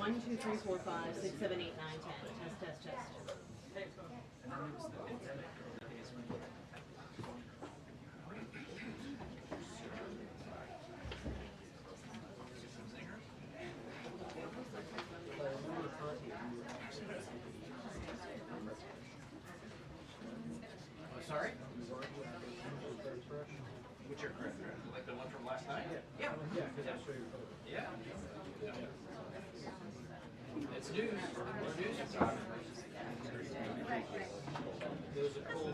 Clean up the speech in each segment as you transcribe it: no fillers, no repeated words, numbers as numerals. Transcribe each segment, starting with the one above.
1, 2, 3, 4, 5, 6, 7, 8, 9, 10. Test, test, test. Sorry? Which aircraft? Like the one from last night? Yeah. Yeah. It's news. More news is on. Those are cool.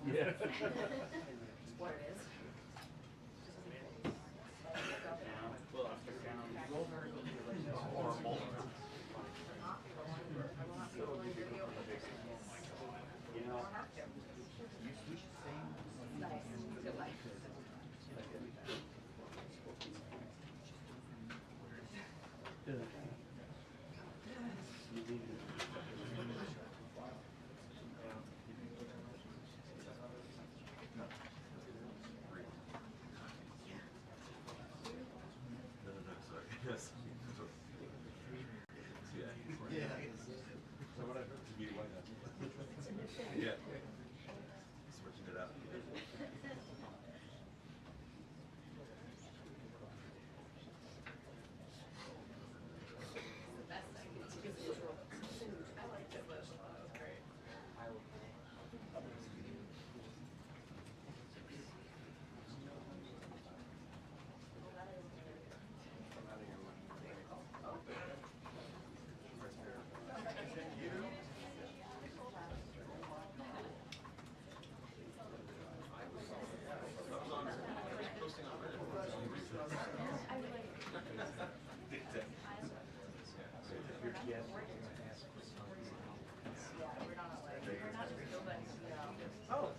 Yeah. What it is. Yes. Yeah. So what I heard to be like that. Yeah. Switching it up. Oh.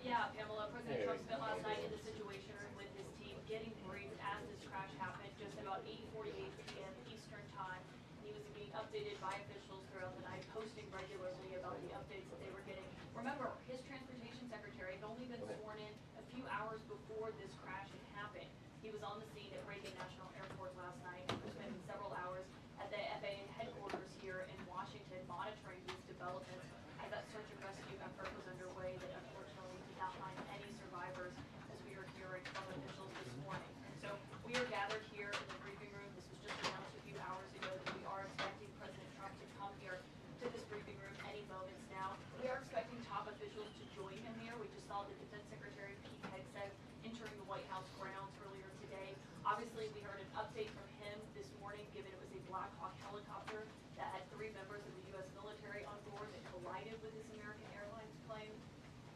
Yeah, Pamela, President Trump spent last night in the Situation Room with his team getting briefed as this crash happened just about 8:48 p.m. Eastern Time. He was being updated by officials throughout the night, posting regularly about the updates that they were getting. Remember, his transportation secretary had only been sworn in a few hours before this crash had happened. He was on the scene at Reagan National Airport last night and was spending several hours at the FAA headquarters here in Washington monitoring these developments as that search and rescue effort was underway that unfortunately did not find any survivors, as we are hearing from officials this morning. And so we are gathered here in the briefing room. This was just announced a few hours ago that we are expecting President Trump to come here to this briefing room any moments now. We are expecting top officials to join him here. We just saw the Defense Secretary Pete Hegseth entering the White House grounds earlier today. Obviously, we heard an update from him this morning, given it was a Black Hawk helicopter that had 3 members of the U.S. military on board that collided with this American Airlines plane.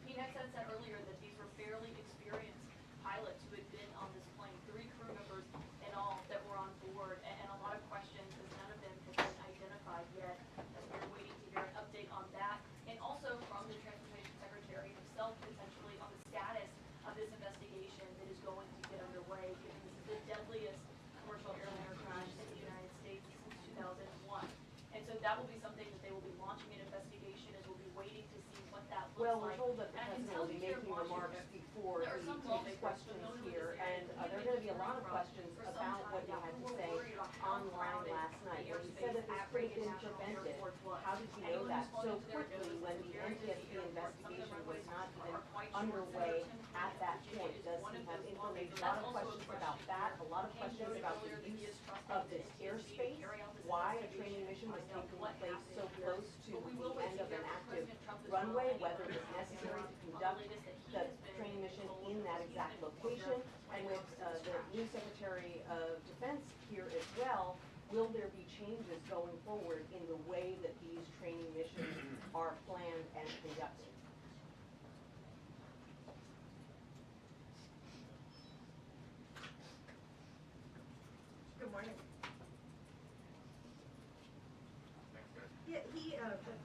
Pete Hegseth said earlier that these were fairly experienced pilots who had been on this plane, 3 crew members in all that were on board, and a lot of questions as none of them have been identified yet, as we're waiting to hear an update on that, and also from the Transportation Secretary himself potentially on the status of this investigation that is going to get underway, given this is the deadliest commercial airliner crash in the United States since 2001. And so that will be something that they will be launching an investigation, and we'll be waiting to see what that looks Well, like. we're told that the And I can president tell will be you here in making remarks Washington, before there are he some takes lawmakers questions who here, and there are going to be a lot of questions about what you had to say online last night. When he said that this could have been prevented, how did you know that so quickly when the NTSB investigation was not even underway at that point? Does he have information? A lot of questions about that, a lot of questions about the use of this airspace, why a training mission was taking place so close to the end of an active runway, whether it was necessary to conduct the training mission in that exact location. And with the new Secretary of Defense forward in the way that these training missions are planned and conducted. Good morning. Yeah, he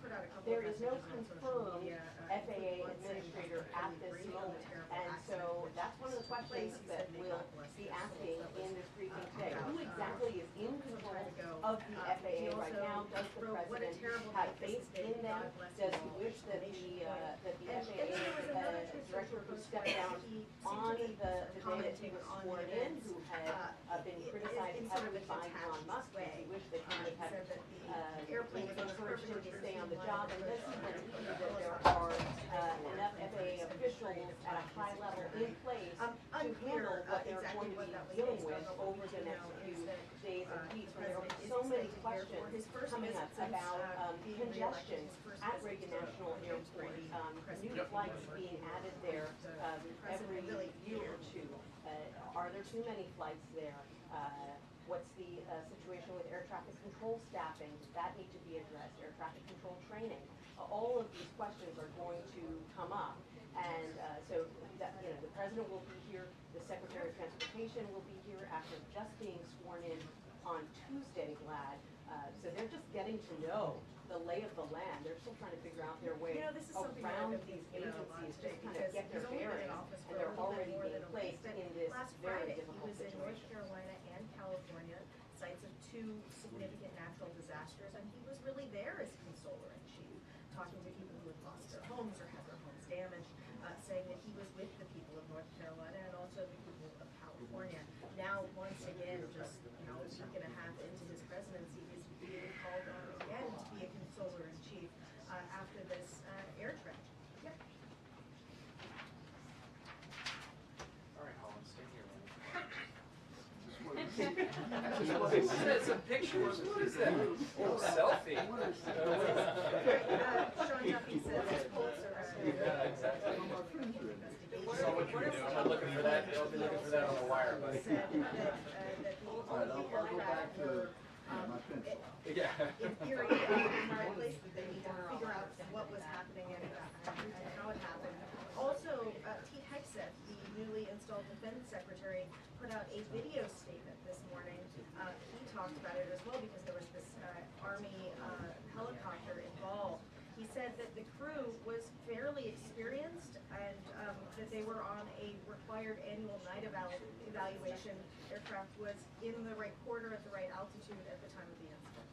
put out a couple There of is no messages on social confirmed media, FAA one saying administrator that at this really moment, terrible and so accident that's one of the took place. questions He that said may we'll God bless be their asking souls. That in was, this briefing today. about, Who exactly is in control of the FAA right now? Does the what a president terrible have night this faith has been. in them? God bless Does you he all. wish that Exclamation the point. And FAA then there was another Truth director Social who post stepped where down he seemed on to be the day that he commenting was on sworn the in, events, who had been criticized in sort of heavily a by Elon detached Musk, does way. he wish that he would have Said that had the airplane was encouraged him to stay on the perfectly job, and does he designed. believe that there are enough FAA officials at a high level in place to handle what they're going to be dealing with over the next few days and weeks, when there will be so many questions coming up about congestion at Reagan National Airport, new flights being added there every year or two. Are there too many flights there? What's the situation with air traffic control staffing? Does that need to be addressed? Air traffic control training? All of these questions are going to come up. And so that, the president will be here, the Secretary of Transportation will be here after just being sworn in on Tuesday, Glad. So they're just getting to know the lay of the land. They're still trying to figure out their way This is something that around I've been these thinking about a lot agencies, today just kind of because get their he's only been in bearings, office and for a they're little bit already more being than a placed week. in this Last very Friday, he difficult was in North situation. Carolina and California, sites of two significant natural disasters, and he was really there as consoler in chief, talking to people who had lost their homes or had their homes damaged, saying that he was with the people of North Carolina and also the people of California. Now, once again, just a week and a half into his presidency, he's being called on again to be a consoler in chief after this air tragedy. Yep. All right, Holland, stay here. Just Some pictures. What is that? Oh, selfie. Sean Duffy says his Pulitzer. Yeah, exactly. So what you do, I'm not looking for that, I'll be looking for that on the wire, but. Said that the only aircraft were, Yeah. in theory, in the right place, but they need to figure out what was happening and how it happened. Also, Pete Hegseth, the newly installed defense secretary, put out a video statement this morning. He talked about it as well because there was this Army helicopter involved. He said that the crew was fairly experienced and that they were on a required annual night evaluation. Aircraft was in the right quarter at the right altitude at the time of the incident.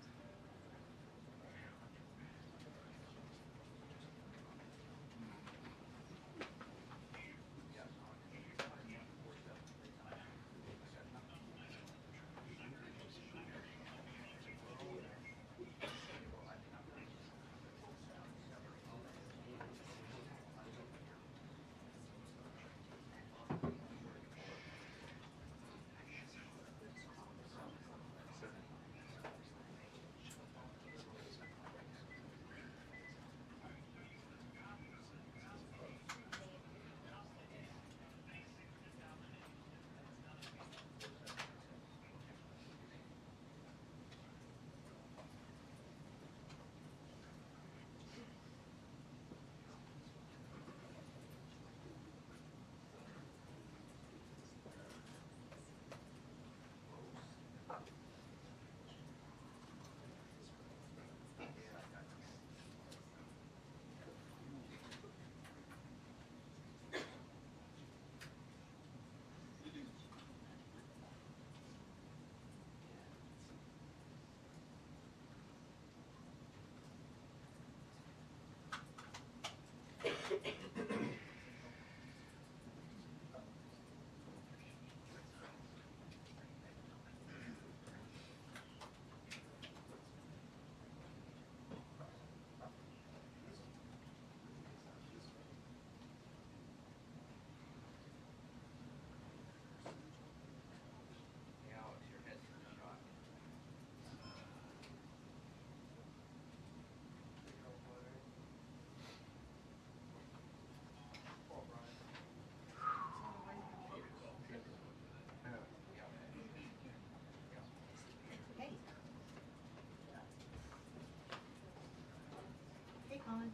Colin?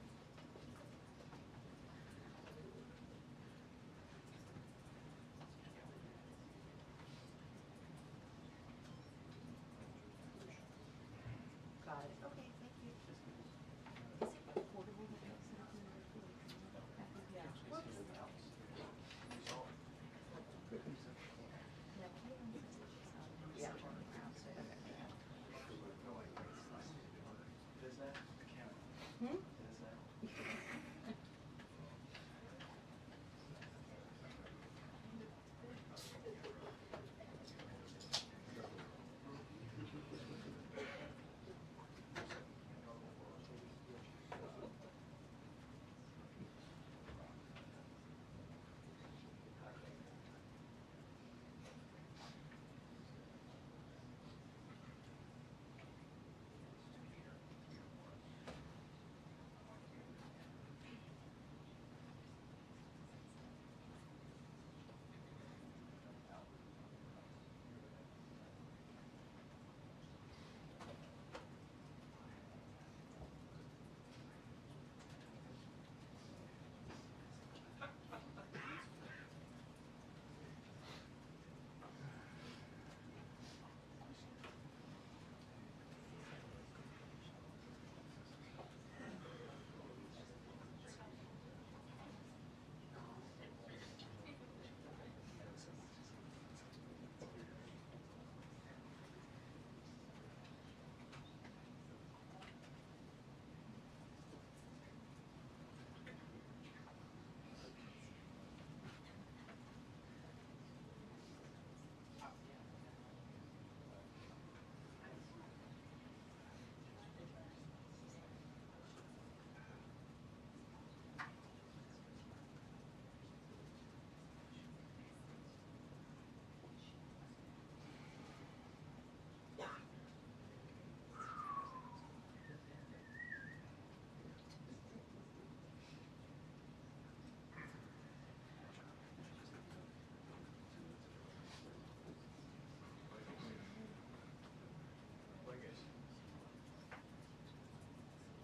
Got it. Okay, thank you. Is that account? Hmm? Is that?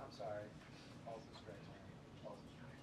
I'm sorry. Also stretching. Also stretching.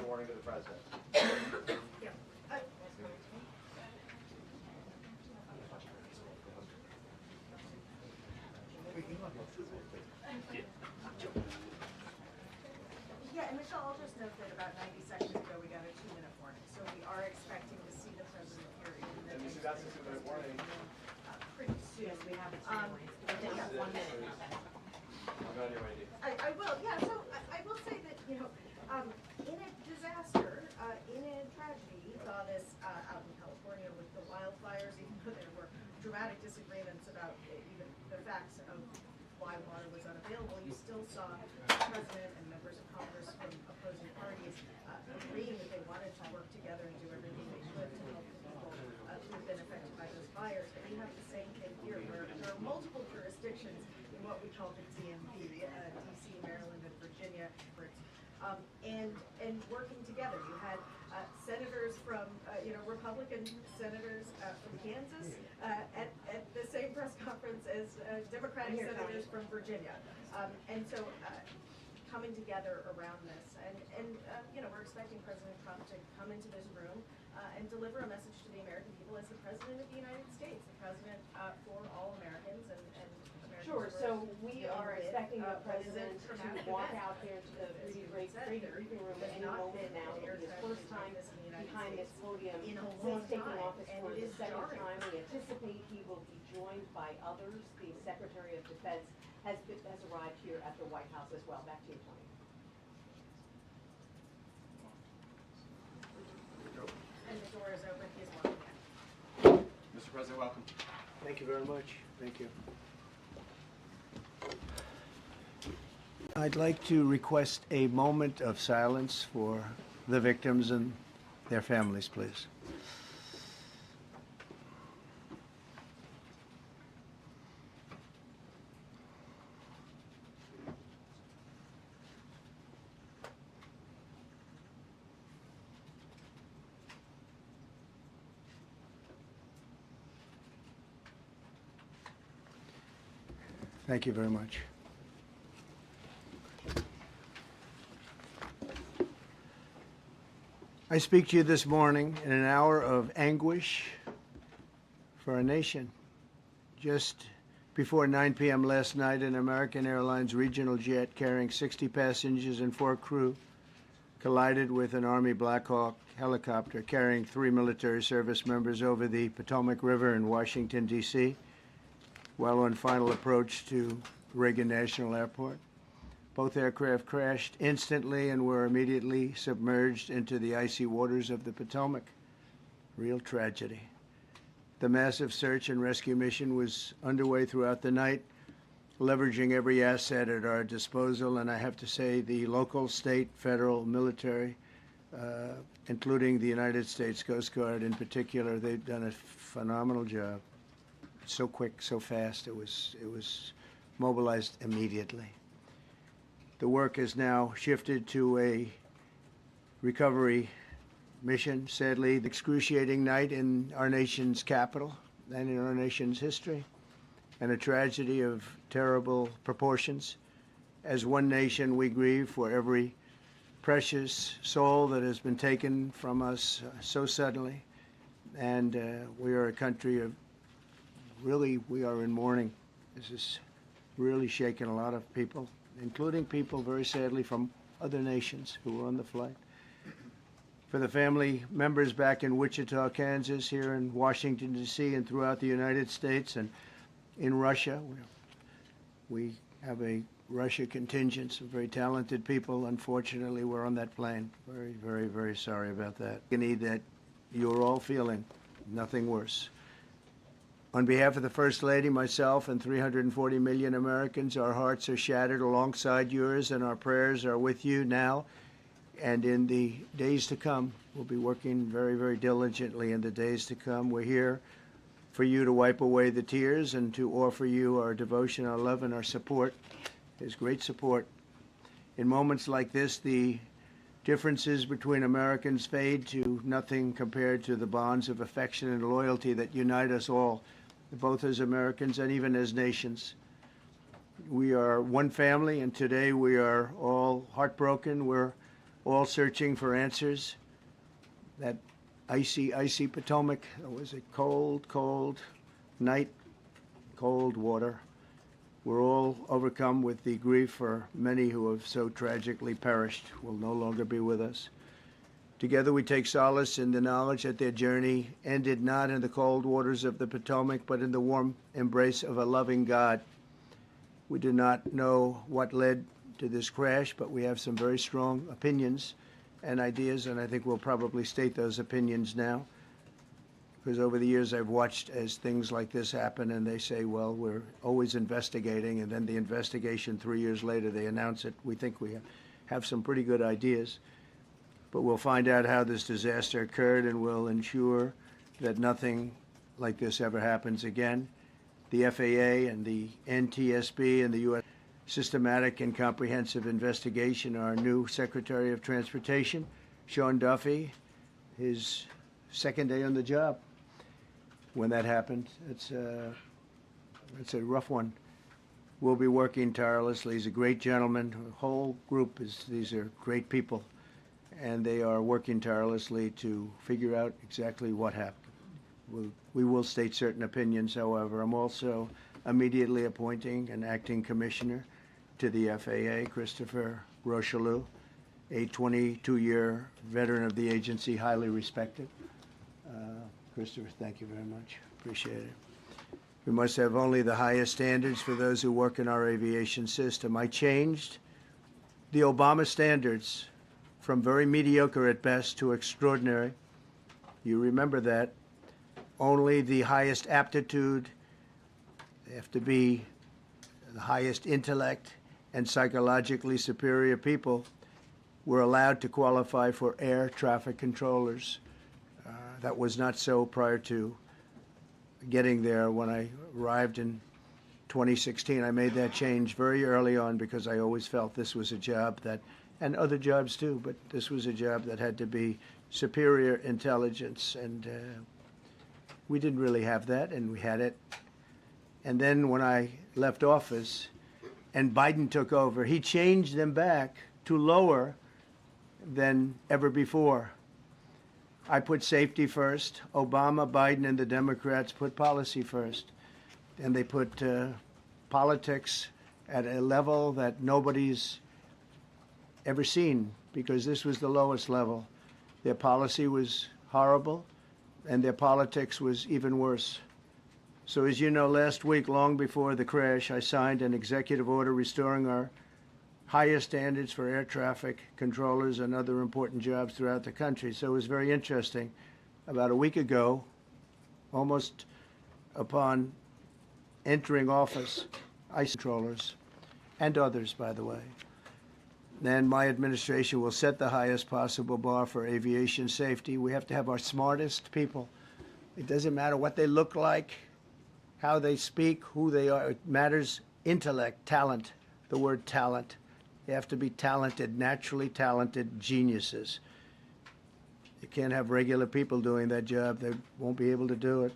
Warning to the president. Yeah. Yeah, and Michelle, I'll just note that about 90 seconds ago, we got a 2-minute warning. So we are expecting to see the president here in the And you see, that's a 2-minute warning. Pretty soon. Yes, we have it Um, anyways. I think that's 1 minute. I'm glad you're ready. I will, yeah, so I will say that, you know, in a disaster, in a tragedy, you saw this out in California with the wildfires, even though there were dramatic disagreements about even the facts of why water was unavailable, you still saw the president and members of Congress from opposing parties agreeing that they wanted to work together and do everything they could to help the people who have been affected by those fires. But you have the same thing here, where there are multiple jurisdictions in what we call the DMV, DC, Maryland, and Virginia, and working together. You had senators from, Republican senators from Kansas at the same press conference as Democratic senators from Virginia. And so coming together around this. And we're expecting President Trump to come into this room and deliver a message to the American people as the President of the United States, the President for all Americans and Americans. Sure, so we are expecting the what is a president to traumatic walk event. out here to the great briefing room at any moment now. It'll be his first time behind this podium in a since long taking time, office and for it the is second jarring. time. We anticipate he will be joined by others. The Secretary of Defense has arrived here at the White House as well. Back to you, Tony. And the door is open, he's welcome. Mr. President, welcome. Thank you very much. Thank you. I'd like to request a moment of silence for the victims and their families, please. Thank you very much. I speak to you this morning in an hour of anguish for our nation. just before 9 p.m. last night, an American Airlines regional jet carrying 60 passengers and 4 crew collided with an Army Black Hawk helicopter carrying 3 military service members over the Potomac River in Washington, D.C., while on final approach to Reagan National Airport. Both aircraft crashed instantly and were immediately submerged into the icy waters of the Potomac. Real tragedy. The massive search and rescue mission was underway throughout the night, leveraging every asset at our disposal, and I have to say the local, state, federal, military, including the United States Coast Guard in particular, they've done a phenomenal job. So quick, so fast, it was mobilized immediately. The work has now shifted to a recovery mission. Sadly, the excruciating night in our nation's capital and in our nation's history, and a tragedy of terrible proportions. As one nation, we grieve for every precious soul that has been taken from us so suddenly, and we are a country of really, we are in mourning. This has really shaken a lot of people, including people, very sadly, from other nations who were on the flight. For the family members back in Wichita, Kansas, here in Washington, D.C., and throughout the United States and in Russia, we have a Russia contingent, some very talented people. Unfortunately, were on that plane. Very, very, very sorry about that. That you're all feeling, nothing worse. On behalf of the First Lady, myself, and 340 million Americans, our hearts are shattered alongside yours, and our prayers are with you now and in the days to come. We'll be working very, very diligently in the days to come. We're here for you to wipe away the tears and to offer you our devotion, our love, and our support. There's great support. In moments like this, the differences between Americans fade to nothing compared to the bonds of affection and loyalty that unite us all, both as Americans and even as nations. We are one family, and today we are all heartbroken. We're all searching for answers. That icy, icy Potomac, it was a cold, cold night, cold water. We're all overcome with the grief for many who have so tragically perished, will no longer be with us. Together we take solace in the knowledge that their journey ended not in the cold waters of the Potomac, but in the warm embrace of a loving God. We do not know what led to this crash, but we have some very strong opinions and ideas, and I think we'll probably state those opinions now. Because over the years I've watched as things like this happen, and they say, well, we're always investigating, and then the investigation 3 years later, they announce it. We think we have some pretty good ideas. But we'll find out how this disaster occurred, and we'll ensure that nothing like this ever happens again. The FAA and the NTSB and the U.S. Systematic and Comprehensive Investigation, our new Secretary of Transportation, Sean Duffy, his second day on the job when that happened. It's a rough one. We'll be working tirelessly. He's a great gentleman. The whole group these are great people, and they are working tirelessly to figure out exactly what happened. We will state certain opinions, however. I'm also immediately appointing an acting commissioner to the FAA, Christopher Rocheleau, a 22-year veteran of the agency, highly respected. Christopher, thank you very much. Appreciate it. We must have only the highest standards for those who work in our aviation system. I changed the Obama standards from very mediocre at best to extraordinary. You remember that. Only the highest aptitude, they have to be the highest intellect and psychologically superior people were allowed to qualify for air traffic controllers. That was not so prior to getting there. When I arrived in 2016, I made that change very early on because I always felt this was a job that, and other jobs too, but this was a job that had to be superior intelligence, and we didn't really have that, and we had it. And then when I left office and Biden took over, he changed them back to lower than ever before. I put safety first. Obama, Biden, and the Democrats put policy first. and they put politics at a level that nobody's ever seen, because this was the lowest level. Their policy was horrible, and their politics was even worse. So as you know, last week, long before the crash, I signed an executive order restoring our highest standards for air traffic controllers and other important jobs throughout the country. So it was very interesting. About a week ago, almost upon entering office, ICE controllers, and others, by the way, then my administration will set the highest possible bar for aviation safety. We have to have our smartest people. It doesn't matter what they look like, how they speak, who they are. It matters intellect, talent, the word talent. They have to be talented, naturally talented geniuses. You can't have regular people doing that job. They won't be able to do it.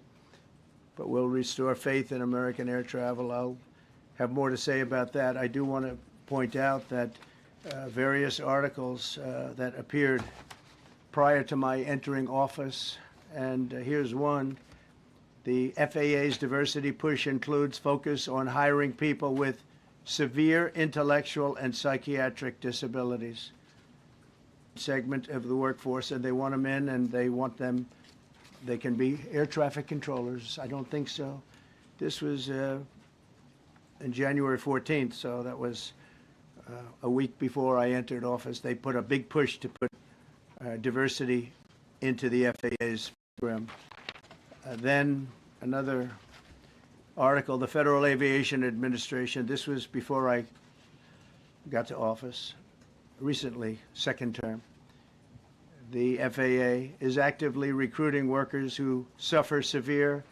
But we'll restore faith in American air travel. I'll have more to say about that. I do want to point out that various articles that appeared prior to my entering office, and here's one. The FAA's diversity push includes focus on hiring people with severe intellectual and psychiatric disabilities segment of the workforce, and they want them in, and they want them, they can be air traffic controllers. I don't think so. This was in January 14th, so that was a week before I entered office. They put a big push to put diversity into the FAA's program. Then another article, the Federal Aviation Administration, this was before I got to office, recently, second term. The FAA is actively recruiting workers who suffer severe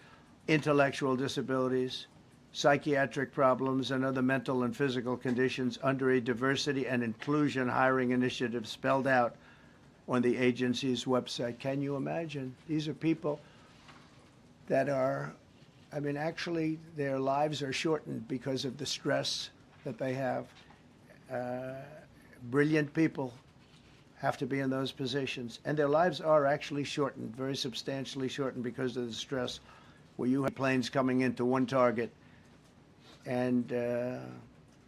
intellectual disabilities, psychiatric problems, and other mental and physical conditions under a diversity and inclusion hiring initiative spelled out on the agency's website. Can you imagine? These are people that are, I mean, actually, their lives are shortened because of the stress that they have. Brilliant people have to be in those positions, and their lives are actually shortened, very substantially shortened, because of the stress, where you have planes coming into one target, and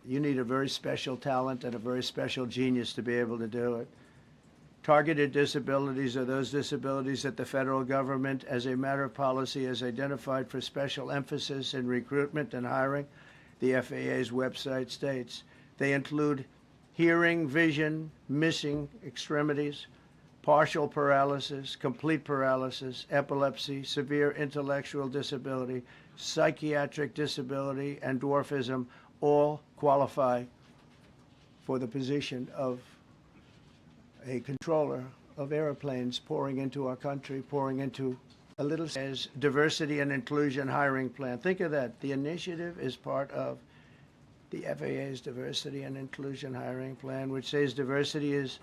you need a very special talent and a very special genius to be able to do it. Targeted disabilities are those disabilities that the federal government, as a matter of policy, has identified for special emphasis in recruitment and hiring. The FAA's website states they include hearing, vision, missing extremities, partial paralysis, complete paralysis, epilepsy, severe intellectual disability, psychiatric disability, and dwarfism all qualify for the position of a controller of airplanes pouring into our country, pouring into a little as diversity and inclusion hiring plan. Think of that. The initiative is part of the FAA's diversity and inclusion hiring plan, which says diversity is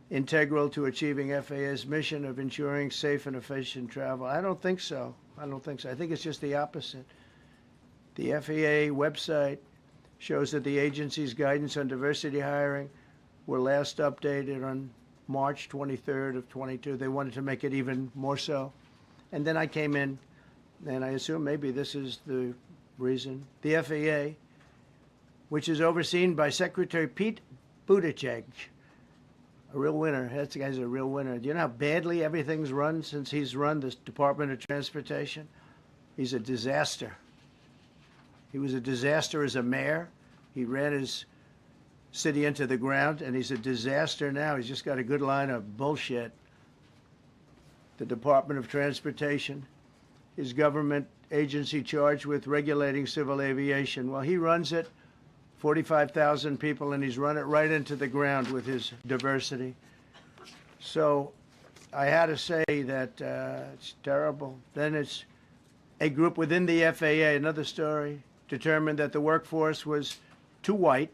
integral to achieving FAA's mission of ensuring safe and efficient travel. I don't think so. I don't think so. I think it's just the opposite. The FAA website shows that the agency's guidance on diversity hiring were last updated on March 23rd of 22. They wanted to make it even more so. And then I came in, and I assume maybe this is the reason. The FAA, which is overseen by Secretary Pete Buttigieg, a real winner. That guy's a real winner. Do you know how badly everything's run since he's run this Department of Transportation? He's a disaster. He was a disaster as a mayor. He ran his city into the ground, and he's a disaster now. He's just got a good line of bullshit. The Department of Transportation is government agency charged with regulating civil aviation. Well, he runs it, 45,000 people, and he's run it right into the ground with his diversity. So I had to say that it's terrible. Then it's a group within the FAA, another story, determined that the workforce was too white,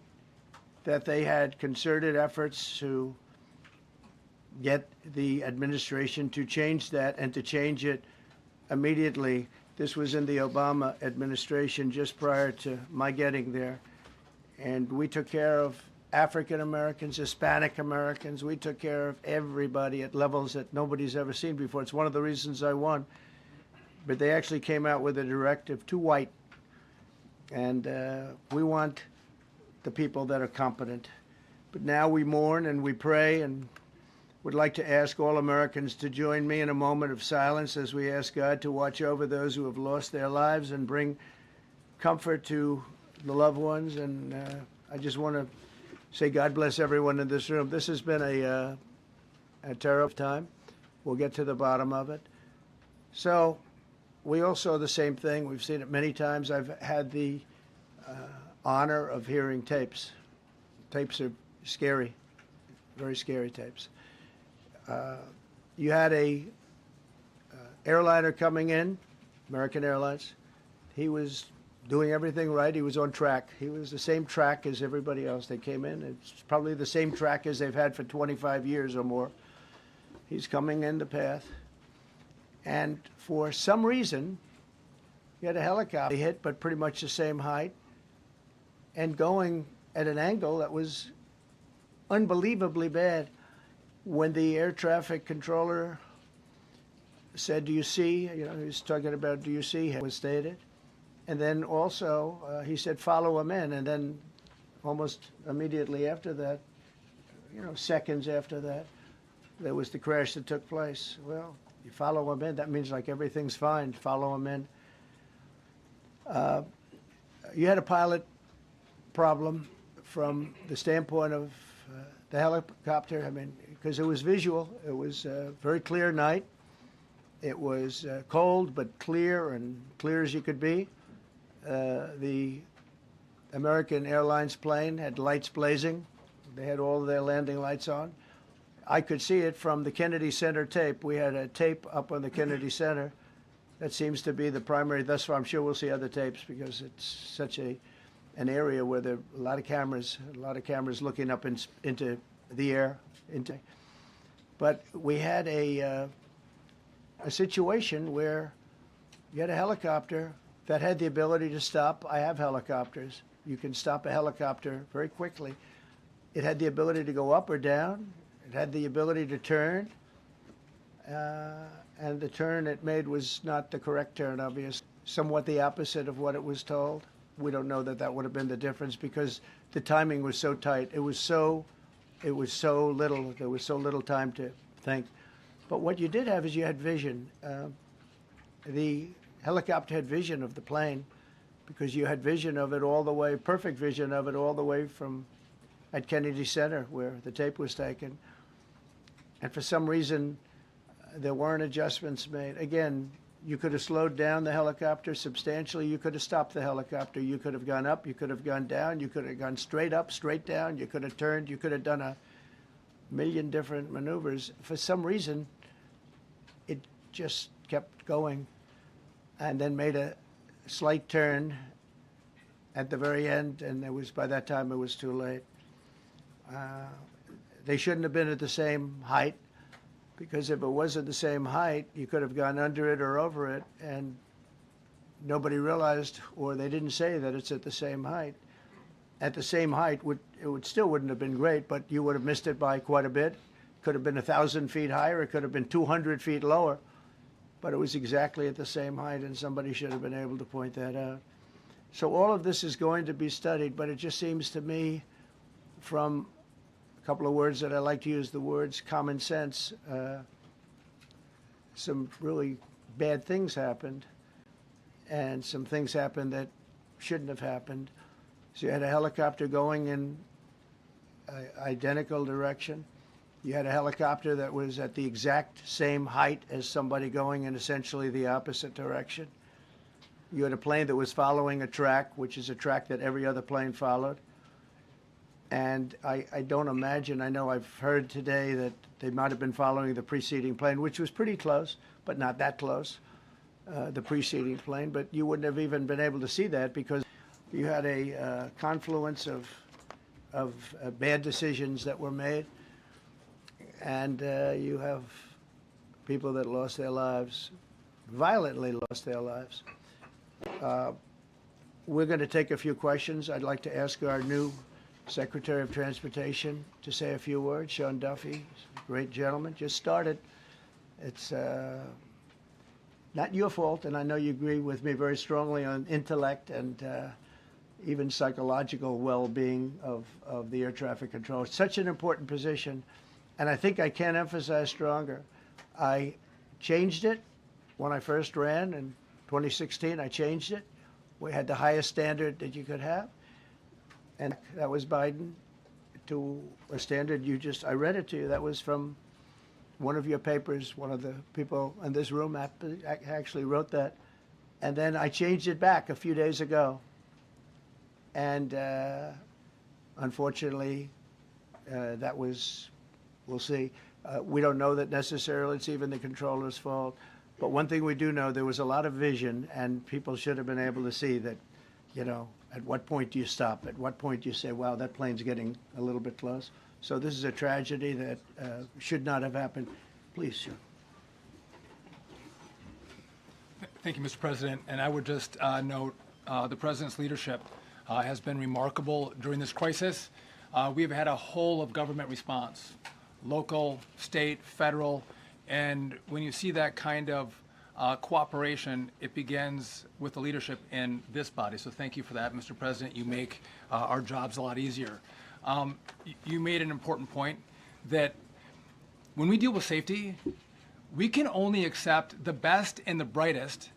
that they had concerted efforts to get the administration to change that and to change it immediately. This was in the Obama administration just prior to my getting there. And we took care of African Americans, Hispanic Americans. We took care of everybody at levels that nobody's ever seen before. It's one of the reasons I won. But they actually came out with a directive, too white. And we want the people that are competent. But now we mourn and we pray, and would like to ask all Americans to join me in a moment of silence as we ask God to watch over those who have lost their lives and bring comfort to the loved ones. And I just want to say God bless everyone in this room. This has been a terrible time. We'll get to the bottom of it. So we all saw the same thing. We've seen it many times. I've had the honor of hearing tapes. Tapes are scary, very scary tapes. You had a airliner coming in, American Airlines. He was doing everything right. He was on track. He was the same track as everybody else. They came in. It's probably the same track as they've had for 25 years or more. He's coming in the path. And for some reason, he had a helicopter hit, but pretty much the same height, and going at an angle that was unbelievably bad. When the air traffic controller said, "Do you see?" He was talking about, "Do you see?" It was stated. And then also he said, "Follow him in." And then almost immediately after that, seconds after that, there was the crash that took place. Well, you follow him in, that means like everything's fine. Follow him in. You had a pilot problem from the standpoint of the helicopter. I mean, because it was visual. It was a very clear night. It was cold but clear, and clear as you could be. The American Airlines plane had lights blazing. They had all of their landing lights on. I could see it from the Kennedy Center tape. We had a tape up on the Kennedy Center. That seems to be the primary. Thus far, I'm sure we'll see other tapes because it's such an area where there are a lot of cameras looking up into the air. But we had a situation where you had a helicopter that had the ability to stop. I have helicopters. You can stop a helicopter very quickly. It had the ability to go up or down. It had the ability to turn. And the turn it made was not the correct turn, obviously. Somewhat the opposite of what it was told. We don't know that would have been the difference because the timing was so tight. It was so little. There was so little time to think. But what you did have is you had vision. The helicopter had vision of the plane because you had vision of it all the way, perfect vision of it all the way from at Kennedy Center where the tape was taken. And for some reason, there weren't adjustments made. Again, you could have slowed down the helicopter substantially. You could have stopped the helicopter. You could have gone up. You could have gone down. You could have gone straight up, straight down. You could have turned. You could have done a million different maneuvers. For some reason, it just kept going and then made a slight turn at the very end, and by that time it was too late. They shouldn't have been at the same height, because if it was at the same height, you could have gone under it or over it, and nobody realized, or they didn't say that it's at the same height. At the same height, it still wouldn't have been great, but you would have missed it by quite a bit. Could have been 1,000 feet higher. It could have been 200 feet lower, but it was exactly at the same height, and somebody should have been able to point that out. So all of this is going to be studied, but it just seems to me, from a couple of words that I like to use, the words common sense, some really bad things happened, and some things happened that shouldn't have happened. So you had a helicopter going in an identical direction. You had a helicopter that was at the exact same height as somebody going in essentially the opposite direction. You had a plane that was following a track, which is a track that every other plane followed. And I don't imagine, I know I've heard today that they might have been following the preceding plane, which was pretty close, but not that close, the preceding plane. But you wouldn't have even been able to see that because you had a confluence of bad decisions that were made. And you have people that lost their lives, violently lost their lives. We're going to take a few questions. I'd like to ask our new Secretary of Transportation to say a few words. Sean Duffy, great gentleman, just started. It's not your fault, and I know you agree with me very strongly on intellect and even psychological well-being of the air traffic controller. It's such an important position, and I think I can't emphasize stronger. I changed it when I first ran in 2016. I changed it. We had the highest standard that you could have, and that was Biden to a standard I read it to you. That was from one of your papers. One of the people in this room actually wrote that. And then I changed it back a few days ago. And unfortunately, that was, we'll see. We don't know that necessarily it's even the controller's fault. But one thing we do know, there was a lot of vision, and people should have been able to see that, at what point do you stop? At what point do you say, wow, that plane's getting a little bit close? So this is a tragedy that should not have happened. Please, sir. Thank you, Mr. President. And I would just note the President's leadership has been remarkable during this crisis. We have had a whole of government response, local, state, federal, and when you see that kind of cooperation, it begins with the leadership in this body. So thank you for that, Mr. President. You make our jobs a lot easier. You made an important point that when we deal with safety, we can only accept the best and the brightest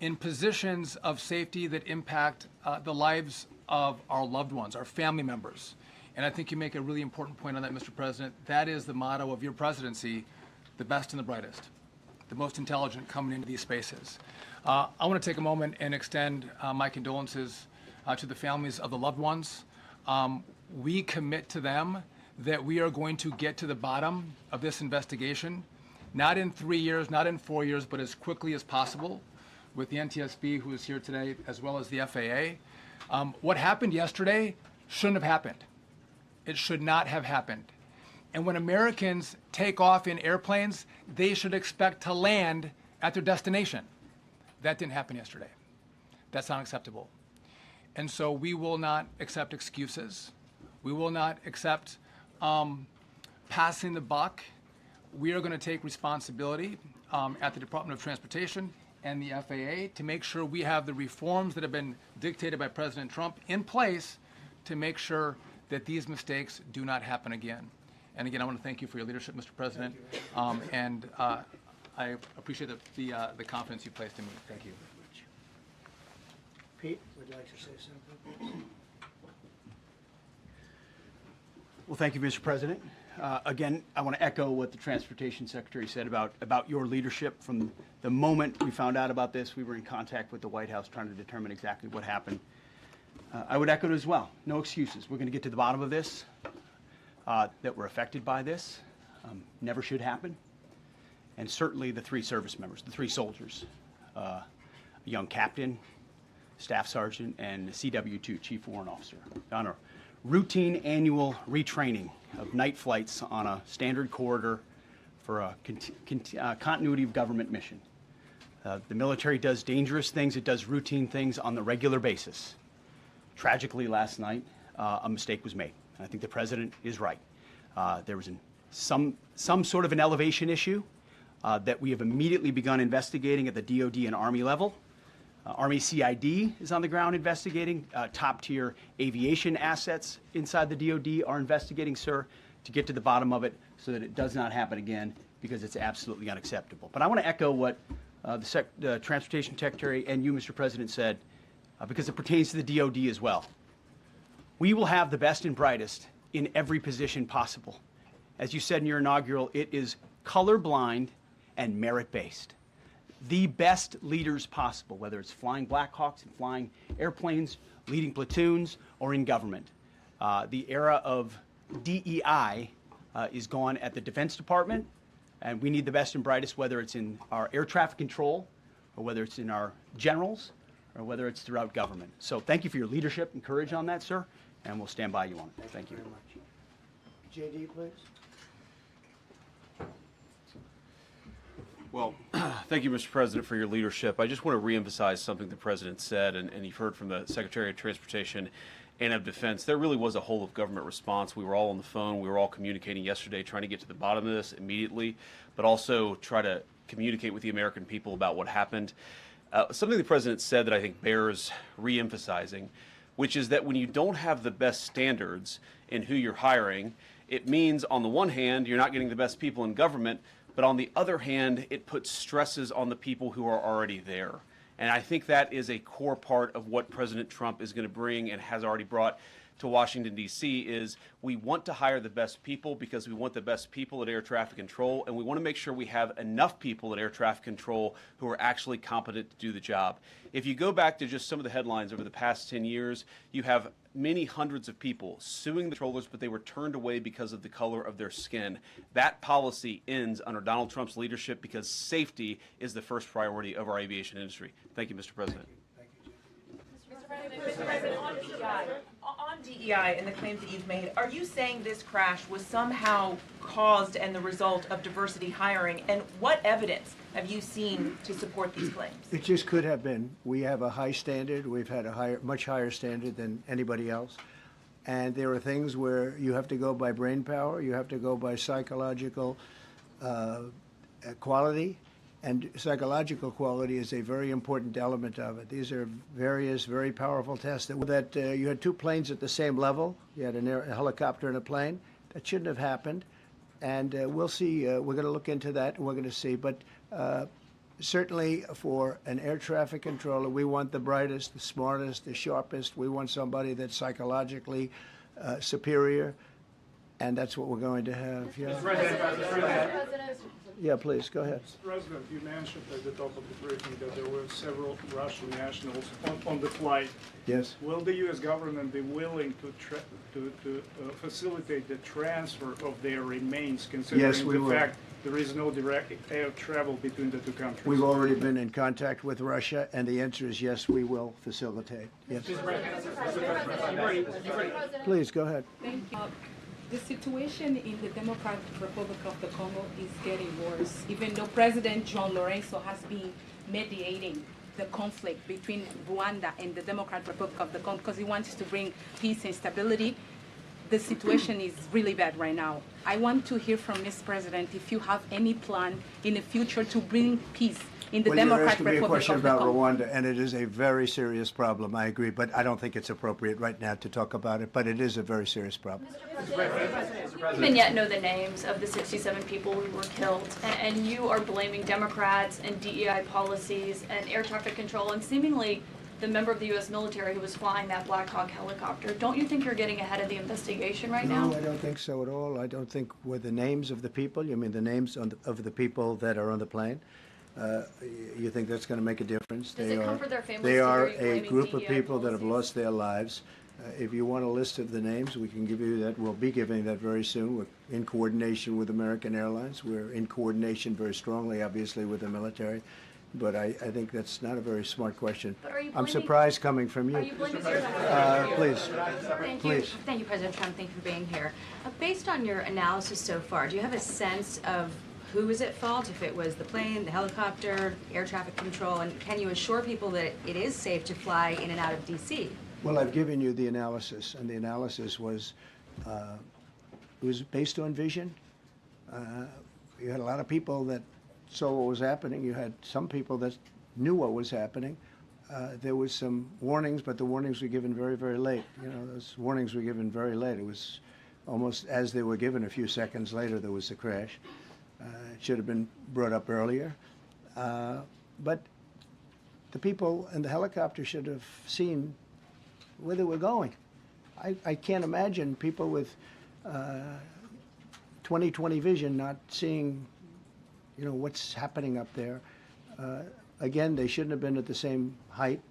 in positions of safety that impact the lives of our loved ones, our family members. And I think you make a really important point on that, Mr. President. That is the motto of your presidency, the best and the brightest, the most intelligent coming into these spaces. I want to take a moment and extend my condolences to the families of the loved ones. We commit to them that we are going to get to the bottom of this investigation, not in 3 years, not in 4 years, but as quickly as possible with the NTSB, who is here today, as well as the FAA. What happened yesterday shouldn't have happened. It should not have happened. And when Americans take off in airplanes, they should expect to land at their destination. That didn't happen yesterday. That's not acceptable. And so we will not accept excuses. We will not accept passing the buck. We are going to take responsibility at the Department of Transportation and the FAA to make sure we have the reforms that have been dictated by President Trump in place to make sure that these mistakes do not happen again. And again, I want to thank you for your leadership, Mr. President, and I appreciate the confidence you placed in me. Thank you. Pete would like to say something. Well, thank you, Mr. President. Again, I want to echo what the Transportation Secretary said about your leadership. From the moment we found out about this, we were in contact with the White House trying to determine exactly what happened. I would echo it as well. No excuses. We're going to get to the bottom of this. That were affected by this never should happen. And certainly the 3 service members, the 3 soldiers, a young captain, staff sergeant, and CW2, Chief Warrant Officer, on a routine annual retraining of night flights on a standard corridor for a continuity of government mission. The military does dangerous things. It does routine things on the regular basis. Tragically, last night, a mistake was made. I think the president is right. There was some sort of an elevation issue that we have immediately begun investigating at the DOD and Army level. Army CID is on the ground investigating. Top-tier aviation assets inside the DOD are investigating, sir, to get to the bottom of it so that it does not happen again, because it's absolutely unacceptable. But I want to echo what the Transportation Secretary and you, Mr. President, said, because it pertains to the DOD as well. We will have the best and brightest in every position possible. As you said in your inaugural, it is colorblind and merit-based. The best leaders possible, whether it's flying Black Hawks and flying airplanes, leading platoons, or in government. The era of DEI is gone at the Defense Department, and we need the best and brightest, whether it's in our air traffic control, or whether it's in our generals, or whether it's throughout government. So thank you for your leadership and courage on that, sir, and we'll stand by you on it. Thank you. Very much. JD, please. Well, thank you, Mr. President, for your leadership. I just want to reemphasize something the President said, and you've heard from the Secretary of Transportation and of Defense. There really was a whole of government response. We were all on the phone. We were all communicating yesterday, trying to get to the bottom of this immediately, but also try to communicate with the American people about what happened. Something the President said that I think bears reemphasizing. which is that when you don't have the best standards in who you're hiring, it means on the one hand, you're not getting the best people in government, but on the other hand, it puts stresses on the people who are already there. And I think that is a core part of what President Trump is going to bring and has already brought to Washington, D.C. is we want to hire the best people because we want the best people at air traffic control, and we want to make sure we have enough people at air traffic control who are actually competent to do the job. If you go back to just some of the headlines over the past 10 years, you have many hundreds of people suing the controllers, but they were turned away because of the color of their skin. That policy ends under Donald Trump's leadership because safety is the first priority of our aviation industry. Thank you, Mr. President. Mr. President, on DEI and the claims that you've made, are you saying this crash was somehow caused and the result of diversity hiring? And what evidence have you seen to support these claims? It just could have been. We have a high standard. We've had a much higher standard than anybody else. And there are things where you have to go by brain power, you have to go by psychological quality. And psychological quality is a very important element of it. These are various very powerful tests that you had two planes at the same level. You had a helicopter and a plane. That shouldn't have happened. And we'll see. We're going to look into that, and we're going to see. But certainly for an air traffic controller, we want the brightest, the smartest, the sharpest. We want somebody that's psychologically superior. And that's what we're going to have. Yeah. Yeah, please, go ahead. Mr. President, you mentioned at the top of the briefing that there were several Russian nationals on the flight. Yes. Will the U.S. government be willing to facilitate the transfer of their remains, considering the fact there is no direct air travel between the two countries? We've already been in contact with Russia, and the answer is yes, we will facilitate. Yes. Please, go ahead. Thank you. The situation in the Democratic Republic of the Congo is getting worse, even though President João Lourenço has been mediating the conflict between Rwanda and the Democratic Republic of the Congo because he wants to bring peace and stability. The situation is really bad right now. I want to hear from Ms. President if you have any plan in the future to bring peace in the Democratic Republic of the Congo. Well, you're asking me a question about Rwanda, and it is a very serious problem, I agree, but I don't think it's appropriate right now to talk about it, but it is a very serious problem. We don't even yet know the names of the 67 people who were killed, and you are blaming Democrats and DEI policies and air traffic control and seemingly the member of the U.S. military who was flying that Black Hawk helicopter. Don't you think you're getting ahead of the investigation right now? No, I don't think so at all. I don't think with the names of the people, you mean the names of the people that are on the plane? You think that's going to make a difference? Does it comfort their families they to are hear you a blaming group of DEI people that have policies? lost their lives. If you want a list of the names, we can give you that. We'll be giving that very soon. We're in coordination with American Airlines. We're in coordination very strongly, obviously, with the military. But I think that's not a very smart question. But are you I'm blaming- surprised coming from you. Are you blaming Please. Thank Please. you. Thank you, President Trump. Thank you for being here. Based on your analysis so far, do you have a sense of who was at fault, if it was the plane, the helicopter, air traffic control, and can you assure people that it is safe to fly in and out of D.C.? Well, I've given you the analysis, and the analysis was it was based on vision. You had a lot of people that saw what was happening. You had some people that knew what was happening. There was some warnings, but the warnings were given very, very late. You know, those warnings were given very late. It was almost as they were given. A few seconds later, there was a crash. It should have been brought up earlier. But the people in the helicopter should have seen where they were going. I can't imagine people with 20/20 vision not seeing, you know, what's happening up there. Again, they shouldn't have been at the same height.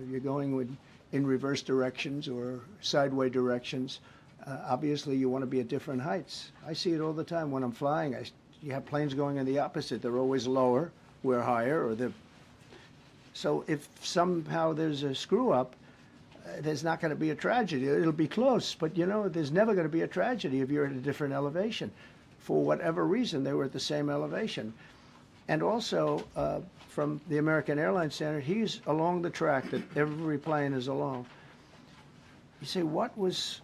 You're going in reverse directions or sideways directions. Obviously, you want to be at different heights. I see it all the time when I'm flying. You have planes going in the opposite. They're always lower, we're higher, so if somehow there's a screw up, there's not going to be a tragedy. It'll be close, but you know, there's never going to be a tragedy if you're at a different elevation. For whatever reason, they were at the same elevation. And also, from the American Airlines standard, he's along the track that every plane is along. You say, what was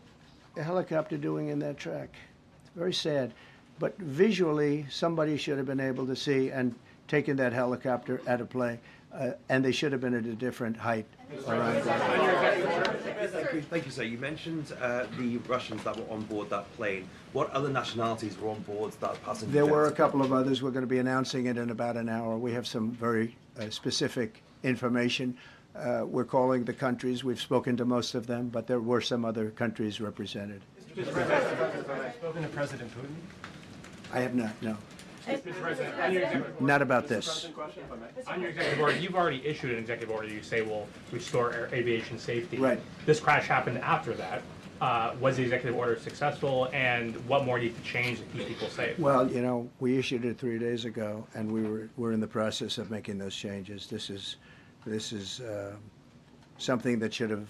a helicopter doing in that track? It's very sad. But visually, somebody should have been able to see and taken that helicopter out of play, and they should have been at a different height around that. Thank you, sir. You mentioned the Russians that were on board that plane. What other nationalities were on board that passenger There jet? were a couple of others. We're going to be announcing it in about an hour. We have some very specific information. We're calling the countries. We've spoken to most of them, but there were some other countries represented. Mr. President, have you spoken to President Putin? I have not, no. Mr. President, on your executive order, Not about this. on your executive order, you've already issued an executive order you say will restore aviation safety. Right. This crash happened after that. Was the executive order successful, and what more needs to change to keep people safe? Well, you know, we issued it 3 days ago, and we're in the process of making those changes. This is something that should have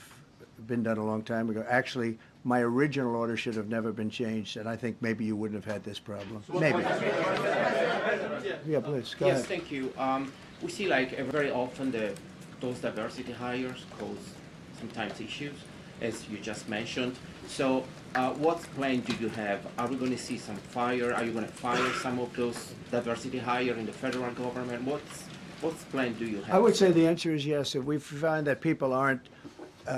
been done a long time ago. Actually, my original order should have never been changed, and I think maybe you wouldn't have had this problem. Maybe. Yeah, please, go Yes, ahead. thank you. We see like very often those diversity hires cause sometimes issues, as you just mentioned. So what plan do you have? Are we going to see some fire? Are you going to fire some of those diversity hire in the federal government? What's plan do you have? I would say the answer is yes. If we find that people aren't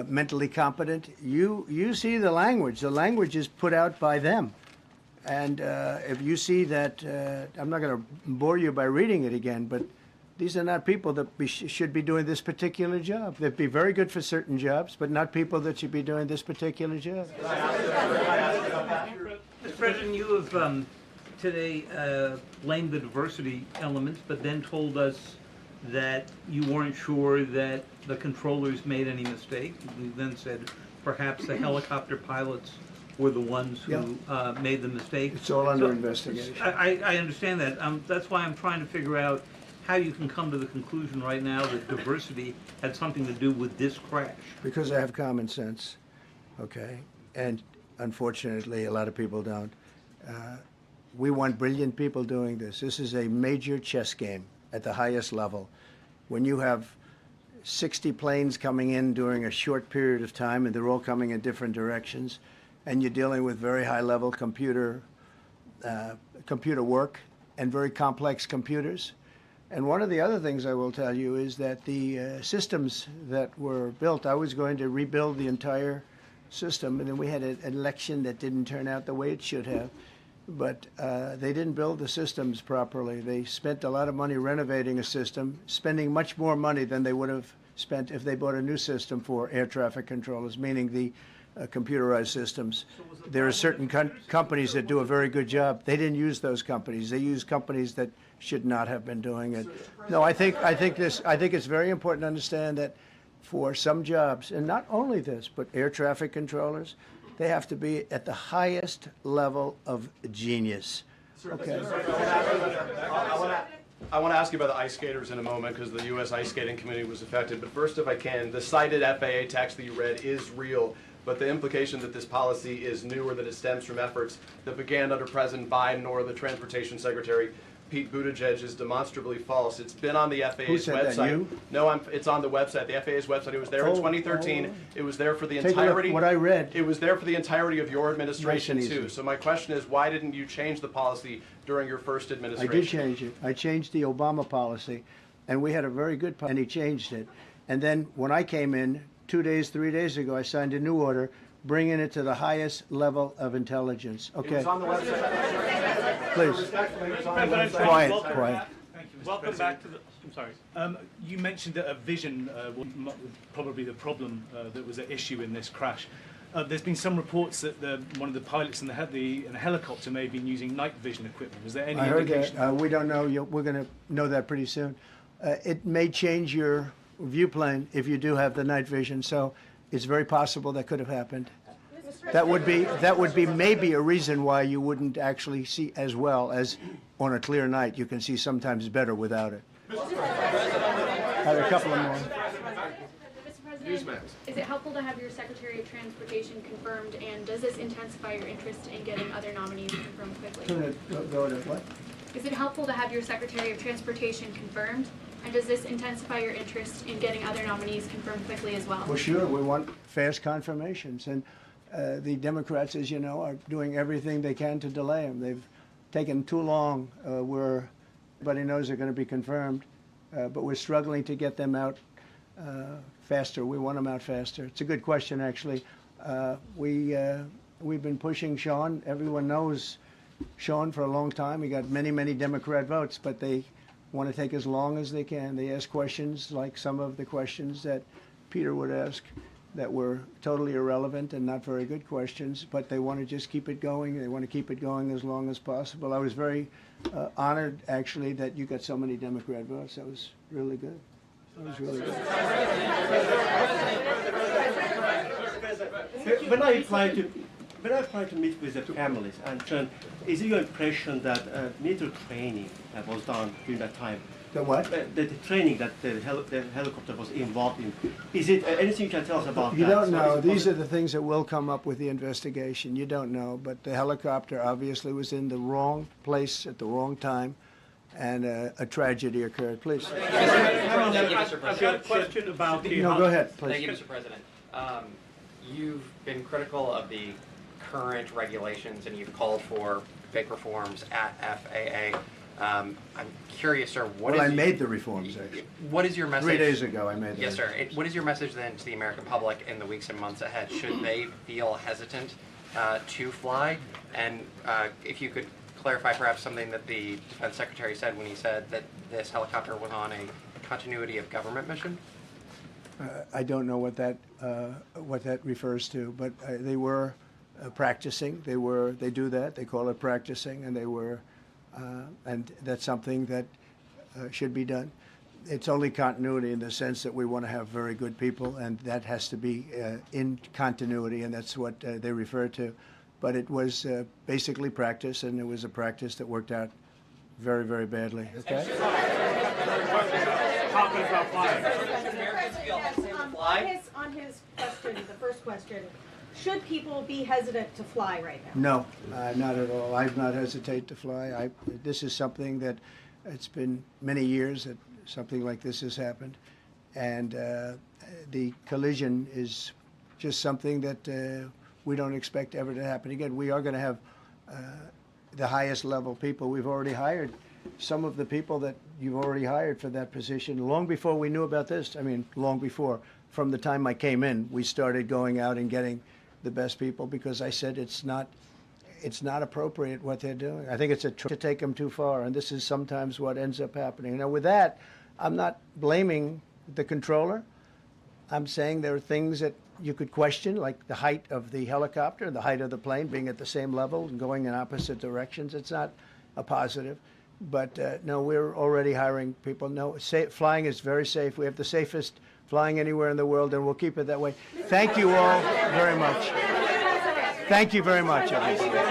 mentally competent, you see the language. The language is put out by them. And if you see that, I'm not going to bore you by reading it again, but these are not people that should be doing this particular job. They'd be very good for certain jobs, but not people that should be doing this particular job. Mr. President, you have today blamed the diversity elements, but then told us that you weren't sure that the controllers made any mistake. You then said perhaps the helicopter pilots were the ones who made the mistake. It's all under investigation. I understand that. That's why I'm trying to figure out how you can come to the conclusion right now that diversity had something to do with this crash. Because I have common sense, okay? And unfortunately, a lot of people don't. We want brilliant people doing this. This is a major chess game at the highest level. When you have 60 planes coming in during a short period of time, and they're all coming in different directions, and you're dealing with very high-level computer work and very complex computers. And one of the other things I will tell you is that the systems that were built, I was going to rebuild the entire system, and then we had an election that didn't turn out the way it should have. But they didn't build the systems properly. They spent a lot of money renovating a system, spending much more money than they would have spent if they bought a new system for air traffic controllers, meaning the computerized systems. There are certain companies that do a very good job. They didn't use those companies. They used companies that should not have been doing it. No, I think it's very important to understand that for some jobs, and not only this, but air traffic controllers, they have to be at the highest level of genius. Okay. I want to ask you about the ice skaters in a moment because the U.S. Ice Skating Committee was affected. But first, if I can, the cited FAA text that you read is real. But the implication that this policy is new or that it stems from efforts that began under President Biden or the Transportation Secretary Pete Buttigieg is demonstrably false. It's been on the FAA's Who said website. that, you? No, it's on the website, the FAA's website. It was there in 2013. It was there for the Take a look entirety. what I read. It was there for the entirety of your administration Nice and too. easy. So my question is, why didn't you change the policy during your first I administration? did change it. I changed the Obama policy, and we had a very good policy, and he changed it. And then when I came in 2 days, 3 days ago, I signed a new order bringing it to the highest level of intelligence. Okay. It was on the website. Please. Quiet, quiet. Thank you, Mr. Welcome back to the. I'm sorry. You mentioned that a vision was probably the problem that was at issue in this crash. There's been some reports that one of the pilots in the helicopter may have been using night vision equipment. Was there any I heard indication? that. We don't know. We're going to know that pretty soon. It may change your viewplane if you do have the night vision. So it's very possible that could have happened. That would be maybe a reason why you wouldn't actually see as well as on a clear night. You can see sometimes better without it. Have a couple of more. Mr. President, is it helpful to have your Secretary of Transportation confirmed, and does this intensify your interest in getting other nominees confirmed quickly? Go to what? Is it helpful to have your Secretary of Transportation confirmed, and does this intensify your interest in getting other nominees confirmed quickly as well? Well, sure. We want fast confirmations, and the Democrats, as you know, are doing everything they can to delay them. They've taken too long. Everybody knows they're going to be confirmed, but we're struggling to get them out faster. We want them out faster. It's a good question, actually. We've been pushing Sean. Everyone knows Sean for a long time. He got many, many Democrat votes, but they want to take as long as they can. They ask questions like some of the questions that Peter would ask that were totally irrelevant and not very good questions, but they want to just keep it going. They want to keep it going as long as possible. I was very honored, actually, that you got so many Democrat votes. That was really good. That was really good. When I try to meet with the families, and is it your impression that military training that was done during that time? The what? The training that the helicopter was involved in. Is it anything you can tell us about You that? don't know. So These are the things that will come up with the investigation. You don't know. But the helicopter obviously was in the wrong place at the wrong time, and a tragedy occurred. Please. Thank you, Mr. President. I've got a question about the... No, go ahead, please. Thank you, Mr. President. You've been critical of the current regulations and you've called for big reforms at FAA. I'm curious, sir, Well, I made the reforms, actually. what is your message? 3 days ago, I made them. Yes, sir. What is your message then to the American public in the weeks and months ahead? Should they feel hesitant to fly? And if you could clarify perhaps something that the Defense Secretary said when he said that this helicopter was on a continuity of government mission? I don't know what that refers to, but they were practicing. They do that. They call it practicing, and they were, and that's something that should be done. It's only continuity in the sense that we want to have very good people, and that has to be in continuity, and that's what they refer to. But it was basically practice, and it was a practice that worked out very, very badly. Okay. On his question, the first question, should people be hesitant to fly right now? No, not at all. I've not hesitated to fly. This is something that it's been many years that something like this has happened, and the collision is just something that we don't expect ever to happen again. We are going to have the highest level people. We've already hired some of the people that you've already hired for that position long before we knew about this. I mean, long before. From the time I came in, we started going out and getting the best people because I said it's not appropriate what they're doing. I think it's to take them too far, and this is sometimes what ends up happening. Now, with that, I'm not blaming the controller. I'm saying there are things that you could question, like the height of the helicopter, the height of the plane being at the same level and going in opposite directions. It's not a positive. But no, we're already hiring people. No, flying is very safe. We have the safest flying anywhere in the world, and we'll keep it that way. Thank you all very much. Thank you very much, everybody.